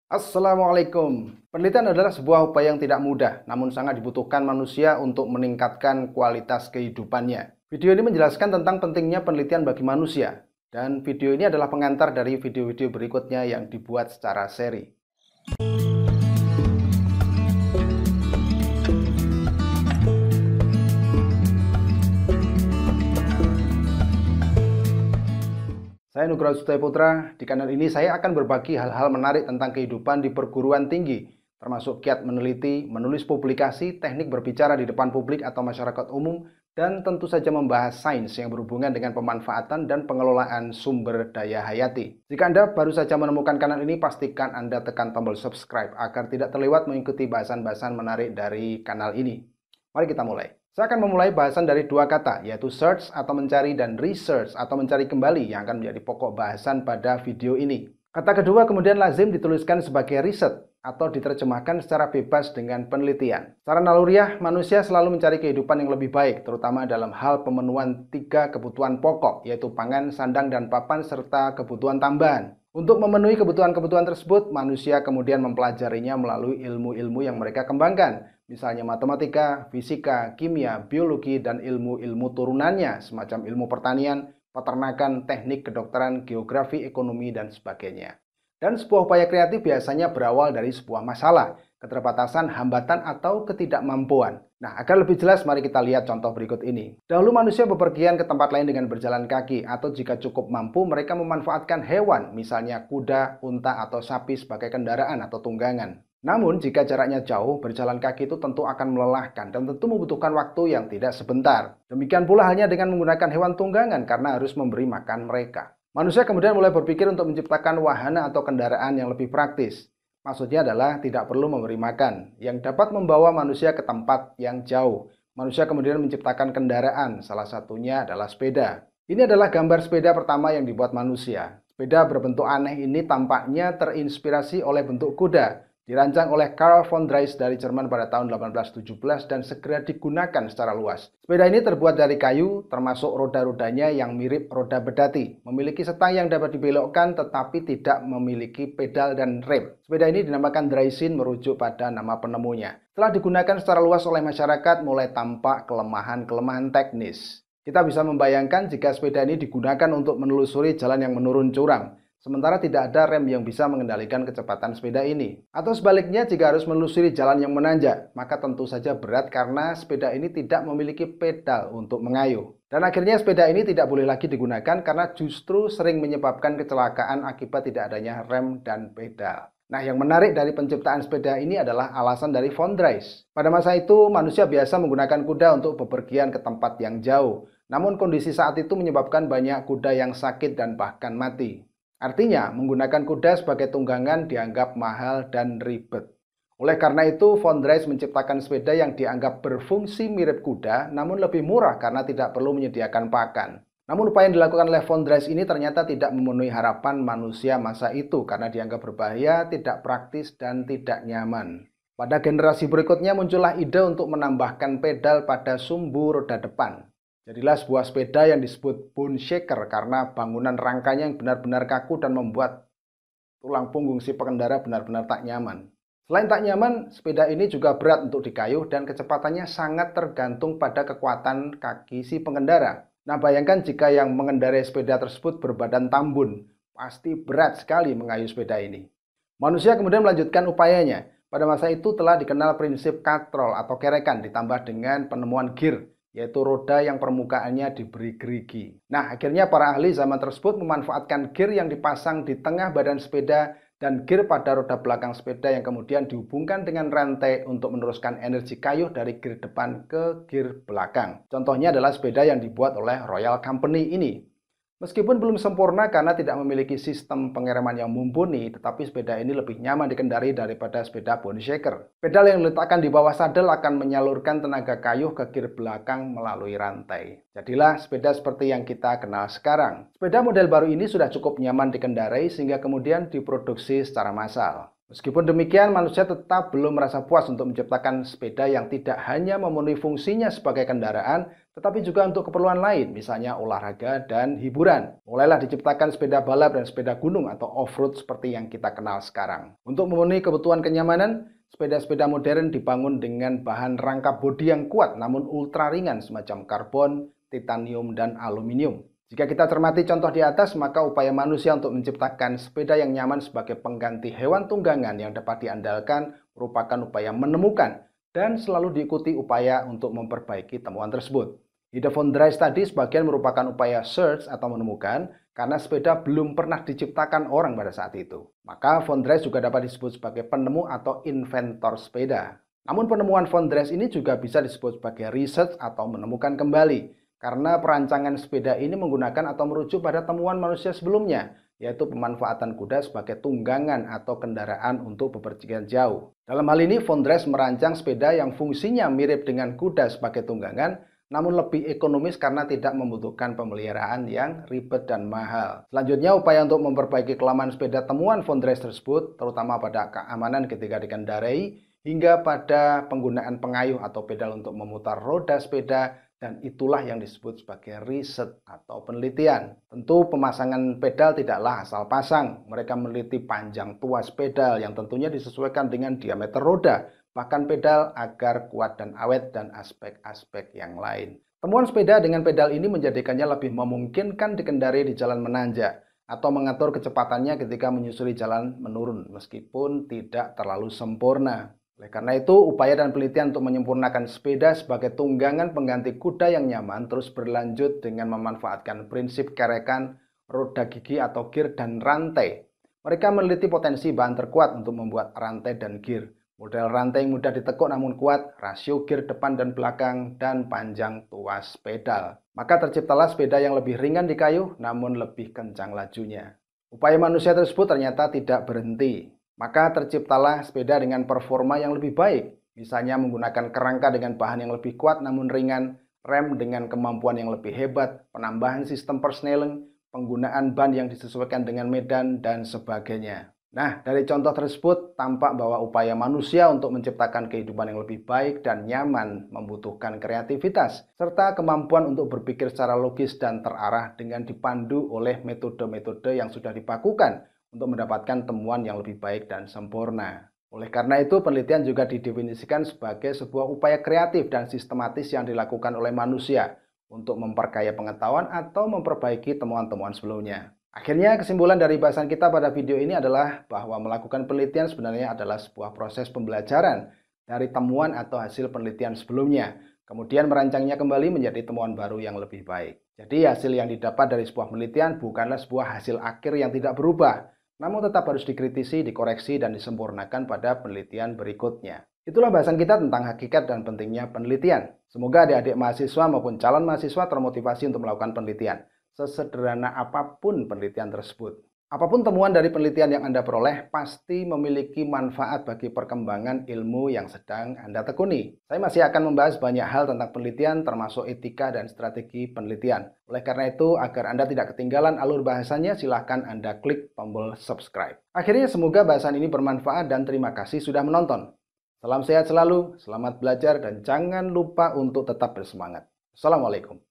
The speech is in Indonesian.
Assalamualaikum. Penelitian adalah sebuah upaya yang tidak mudah, namun sangat dibutuhkan manusia untuk meningkatkan kualitas kehidupannya. Video ini menjelaskan tentang pentingnya penelitian bagi manusia, dan video ini adalah pengantar dari video-video berikutnya yang dibuat secara seri. Saya Nugroho Putra. Di kanal ini saya akan berbagi hal-hal menarik tentang kehidupan di perguruan tinggi, termasuk kiat meneliti, menulis publikasi, teknik berbicara di depan publik atau masyarakat umum, dan tentu saja membahas sains yang berhubungan dengan pemanfaatan dan pengelolaan sumber daya hayati. Jika Anda baru saja menemukan kanal ini, pastikan Anda tekan tombol subscribe agar tidak terlewat mengikuti bahasan-bahasan menarik dari kanal ini. Mari kita mulai. Saya akan memulai bahasan dari dua kata, yaitu search atau mencari dan research atau mencari kembali yang akan menjadi pokok bahasan pada video ini. Kata kedua kemudian lazim dituliskan sebagai riset atau diterjemahkan secara bebas dengan penelitian. Secara naluriah, manusia selalu mencari kehidupan yang lebih baik, terutama dalam hal pemenuhan 3 kebutuhan pokok, yaitu pangan, sandang, dan papan, serta kebutuhan tambahan. Untuk memenuhi kebutuhan-kebutuhan tersebut, manusia kemudian mempelajarinya melalui ilmu-ilmu yang mereka kembangkan, misalnya matematika, fisika, kimia, biologi, dan ilmu-ilmu turunannya, semacam ilmu pertanian, peternakan, teknik kedokteran, geografi, ekonomi, dan sebagainya. Dan sebuah upaya kreatif biasanya berawal dari sebuah masalah, keterbatasan, hambatan, atau ketidakmampuan. Nah, agar lebih jelas, mari kita lihat contoh berikut ini. Dahulu manusia bepergian ke tempat lain dengan berjalan kaki, atau jika cukup mampu, mereka memanfaatkan hewan, misalnya kuda, unta, atau sapi sebagai kendaraan atau tunggangan. Namun, jika jaraknya jauh, berjalan kaki itu tentu akan melelahkan dan tentu membutuhkan waktu yang tidak sebentar. Demikian pula halnya dengan menggunakan hewan tunggangan karena harus memberi makan mereka. Manusia kemudian mulai berpikir untuk menciptakan wahana atau kendaraan yang lebih praktis. Maksudnya adalah tidak perlu memberi makan, yang dapat membawa manusia ke tempat yang jauh. Manusia kemudian menciptakan kendaraan, salah satunya adalah sepeda. Ini adalah gambar sepeda pertama yang dibuat manusia. Sepeda berbentuk aneh ini tampaknya terinspirasi oleh bentuk kuda. Dirancang oleh Carl von Drais dari Jerman pada tahun 1817 dan segera digunakan secara luas. Sepeda ini terbuat dari kayu, termasuk roda-rodanya yang mirip roda bedati. Memiliki setang yang dapat dibelokkan tetapi tidak memiliki pedal dan rem. Sepeda ini dinamakan Draisian merujuk pada nama penemunya. Setelah digunakan secara luas oleh masyarakat, mulai tampak kelemahan-kelemahan teknis. Kita bisa membayangkan jika sepeda ini digunakan untuk menelusuri jalan yang menurun curam. Sementara tidak ada rem yang bisa mengendalikan kecepatan sepeda ini. Atau sebaliknya, jika harus menelusuri jalan yang menanjak, maka tentu saja berat karena sepeda ini tidak memiliki pedal untuk mengayuh. Dan akhirnya sepeda ini tidak boleh lagi digunakan karena justru sering menyebabkan kecelakaan akibat tidak adanya rem dan pedal. Nah, yang menarik dari penciptaan sepeda ini adalah alasan dari von Drais. Pada masa itu, manusia biasa menggunakan kuda untuk bepergian ke tempat yang jauh. Namun kondisi saat itu menyebabkan banyak kuda yang sakit dan bahkan mati. Artinya, menggunakan kuda sebagai tunggangan dianggap mahal dan ribet. Oleh karena itu, von Drais menciptakan sepeda yang dianggap berfungsi mirip kuda, namun lebih murah karena tidak perlu menyediakan pakan. Namun upaya yang dilakukan oleh von Drais ini ternyata tidak memenuhi harapan manusia masa itu karena dianggap berbahaya, tidak praktis, dan tidak nyaman. Pada generasi berikutnya muncullah ide untuk menambahkan pedal pada sumbu roda depan. Jadilah sebuah sepeda yang disebut bone shaker karena bangunan rangkanya yang benar-benar kaku dan membuat tulang punggung si pengendara benar-benar tak nyaman. Selain tak nyaman, sepeda ini juga berat untuk dikayuh dan kecepatannya sangat tergantung pada kekuatan kaki si pengendara. Nah, bayangkan jika yang mengendarai sepeda tersebut berbadan tambun, pasti berat sekali mengayuh sepeda ini. Manusia kemudian melanjutkan upayanya. Pada masa itu telah dikenal prinsip katrol atau kerekan ditambah dengan penemuan gear, yaitu roda yang permukaannya diberi gerigi. Nah, akhirnya para ahli zaman tersebut memanfaatkan gear yang dipasang di tengah badan sepeda dan gear pada roda belakang sepeda yang kemudian dihubungkan dengan rantai untuk meneruskan energi kayuh dari gear depan ke gear belakang. Contohnya adalah sepeda yang dibuat oleh Royal Company ini. Meskipun belum sempurna karena tidak memiliki sistem pengereman yang mumpuni, tetapi sepeda ini lebih nyaman dikendari daripada sepeda bone shaker. Pedal yang diletakkan di bawah sadel akan menyalurkan tenaga kayuh ke gear belakang melalui rantai. Jadilah sepeda seperti yang kita kenal sekarang. Sepeda model baru ini sudah cukup nyaman dikendarai sehingga kemudian diproduksi secara massal. Meskipun demikian, manusia tetap belum merasa puas untuk menciptakan sepeda yang tidak hanya memenuhi fungsinya sebagai kendaraan, tetapi juga untuk keperluan lain, misalnya olahraga dan hiburan. Mulailah diciptakan sepeda balap dan sepeda gunung atau off-road seperti yang kita kenal sekarang. Untuk memenuhi kebutuhan kenyamanan, sepeda-sepeda modern dibangun dengan bahan rangka bodi yang kuat namun ultra ringan semacam karbon, titanium, dan aluminium. Jika kita cermati contoh di atas, maka upaya manusia untuk menciptakan sepeda yang nyaman sebagai pengganti hewan tunggangan yang dapat diandalkan merupakan upaya menemukan dan selalu diikuti upaya untuk memperbaiki temuan tersebut. Ide von Drais tadi sebagian merupakan upaya search atau menemukan karena sepeda belum pernah diciptakan orang pada saat itu. Maka von Drais juga dapat disebut sebagai penemu atau inventor sepeda. Namun penemuan von Drais ini juga bisa disebut sebagai research atau menemukan kembali. Karena perancangan sepeda ini menggunakan atau merujuk pada temuan manusia sebelumnya, yaitu pemanfaatan kuda sebagai tunggangan atau kendaraan untuk bepergian jauh. Dalam hal ini, von Drais merancang sepeda yang fungsinya mirip dengan kuda sebagai tunggangan, namun lebih ekonomis karena tidak membutuhkan pemeliharaan yang ribet dan mahal. Selanjutnya, upaya untuk memperbaiki kelemahan sepeda temuan von Drais tersebut, terutama pada keamanan ketika dikendarai, hingga pada penggunaan pengayuh atau pedal untuk memutar roda sepeda, dan itulah yang disebut sebagai riset atau penelitian. Tentu pemasangan pedal tidaklah asal pasang. Mereka meneliti panjang tuas pedal yang tentunya disesuaikan dengan diameter roda, bahkan pedal agar kuat dan awet dan aspek-aspek yang lain. Temuan sepeda dengan pedal ini menjadikannya lebih memungkinkan dikendarai di jalan menanjak atau mengatur kecepatannya ketika menyusuri jalan menurun meskipun tidak terlalu sempurna. Oleh karena itu, upaya dan penelitian untuk menyempurnakan sepeda sebagai tunggangan pengganti kuda yang nyaman terus berlanjut dengan memanfaatkan prinsip kerekan, roda gigi atau gear, dan rantai. Mereka meneliti potensi bahan terkuat untuk membuat rantai dan gear. Model rantai yang mudah ditekuk namun kuat, rasio gear depan dan belakang, dan panjang tuas pedal. Maka terciptalah sepeda yang lebih ringan di kayu namun lebih kencang lajunya. Upaya manusia tersebut ternyata tidak berhenti. Maka terciptalah sepeda dengan performa yang lebih baik, misalnya menggunakan kerangka dengan bahan yang lebih kuat namun ringan, rem dengan kemampuan yang lebih hebat, penambahan sistem persneling, penggunaan ban yang disesuaikan dengan medan, dan sebagainya. Nah, dari contoh tersebut tampak bahwa upaya manusia untuk menciptakan kehidupan yang lebih baik dan nyaman membutuhkan kreativitas, serta kemampuan untuk berpikir secara logis dan terarah dengan dipandu oleh metode-metode yang sudah dibakukan untuk mendapatkan temuan yang lebih baik dan sempurna. Oleh karena itu, penelitian juga didefinisikan sebagai sebuah upaya kreatif dan sistematis yang dilakukan oleh manusia untuk memperkaya pengetahuan atau memperbaiki temuan-temuan sebelumnya. Akhirnya, kesimpulan dari bahasan kita pada video ini adalah bahwa melakukan penelitian sebenarnya adalah sebuah proses pembelajaran dari temuan atau hasil penelitian sebelumnya, kemudian merancangnya kembali menjadi temuan baru yang lebih baik. Jadi, hasil yang didapat dari sebuah penelitian bukanlah sebuah hasil akhir yang tidak berubah, namun tetap harus dikritisi, dikoreksi, dan disempurnakan pada penelitian berikutnya. Itulah bahasan kita tentang hakikat dan pentingnya penelitian. Semoga adik-adik mahasiswa maupun calon mahasiswa termotivasi untuk melakukan penelitian, sesederhana apapun penelitian tersebut. Apapun temuan dari penelitian yang Anda peroleh pasti memiliki manfaat bagi perkembangan ilmu yang sedang Anda tekuni. Saya masih akan membahas banyak hal tentang penelitian termasuk etika dan strategi penelitian. Oleh karena itu, agar Anda tidak ketinggalan alur bahasanya, silahkan Anda klik tombol subscribe. Akhirnya semoga bahasan ini bermanfaat dan terima kasih sudah menonton. Salam sehat selalu, selamat belajar, dan jangan lupa untuk tetap bersemangat. Assalamualaikum.